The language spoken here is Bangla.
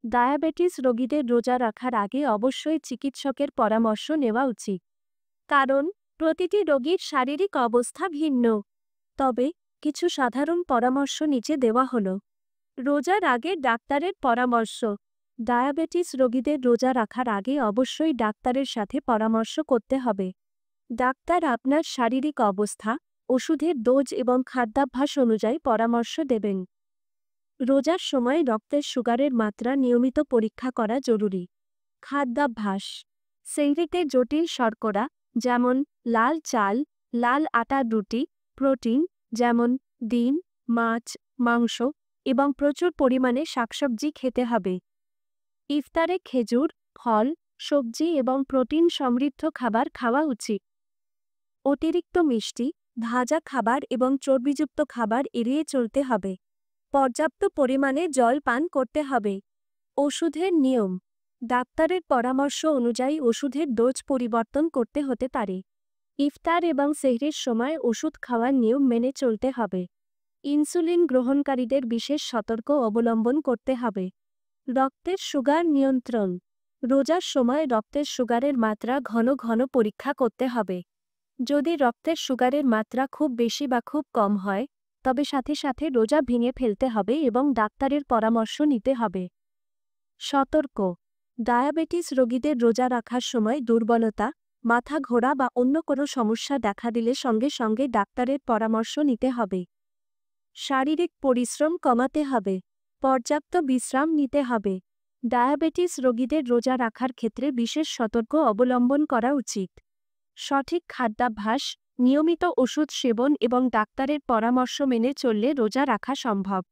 ডায়াবেটিস রোগীদের রোজা রাখার আগে অবশ্যই চিকিৎসকের পরামর্শ নেওয়া উচিত। কারণ প্রতিটি রোগীর শারীরিক অবস্থা ভিন্ন। তবে কিছু সাধারণ পরামর্শ নিচে দেওয়া হলো। রোজার আগে ডাক্তারের পরামর্শ। ডায়াবেটিস রোগীদের রোজা রাখার আগে অবশ্যই ডাক্তারের সাথে পরামর্শ করতে হবে। ডাক্তার আপনার শারীরিক অবস্থা, ওষুধের ডোজ এবং খাদ্যাভ্যাস অনুযায়ী পরামর্শ দেবেন। রোজার সময় রক্তের সুগারের মাত্রা নিয়মিত পরীক্ষা করা জরুরি। খাদ্যাভ্যাস। সেহরিতে জটিল শর্করা যেমন লাল চাল, লাল আটার রুটি, প্রোটিন যেমন ডিম, মাছ, মাংস এবং প্রচুর পরিমাণে শাকসবজি খেতে হবে। ইফতারে খেজুর, ফল, সবজি এবং প্রোটিন সমৃদ্ধ খাবার খাওয়া উচিত। অতিরিক্ত মিষ্টি, ভাজা খাবার এবং চর্বিযুক্ত খাবার এড়িয়ে চলতে হবে। পর্যাপ্ত পরিমাণে জল পান করতে হবে। ওষুধের নিয়ম। ডাক্তারের পরামর্শ অনুযায়ী ওষুধের ডোজ পরিবর্তন করতে হতে পারে। ইফতার এবং সেহরির সময় ওষুধ খাওয়ার নিয়ম মেনে চলতে হবে। ইনসুলিন গ্রহণকারীদের বিশেষ সতর্ক অবলম্বন করতে হবে। রক্তের সুগার নিয়ন্ত্রণ। রোজার সময় রক্তের সুগারের মাত্রা ঘন ঘন পরীক্ষা করতে হবে। যদি রক্তের সুগারের মাত্রা খুব বেশি বা খুব কম হয়, তবে সাথে সাথে রোজা ভেঙে ফেলতে হবে এবং ডাক্তারের পরামর্শ নিতে হবে। সতর্ক। ডায়াবেটিস রোগীদের রোজা রাখার সময় দুর্বলতা, মাথা ঘোরা বা অন্য কোনো সমস্যা দেখা দিলে সঙ্গে সঙ্গে ডাক্তারের পরামর্শ নিতে হবে। শারীরিক পরিশ্রম কমাতে হবে। পর্যাপ্ত বিশ্রাম নিতে হবে। ডায়াবেটিস রোগীদের রোজা রাখার ক্ষেত্রে বিশেষ সতর্ক অবলম্বন করা উচিত। সঠিক খাদ্যাভ্যাস, নিয়মিত ওষুধ সেবন এবং ডাক্তারের পরামর্শ মেনে চললে রোজা রাখা সম্ভব।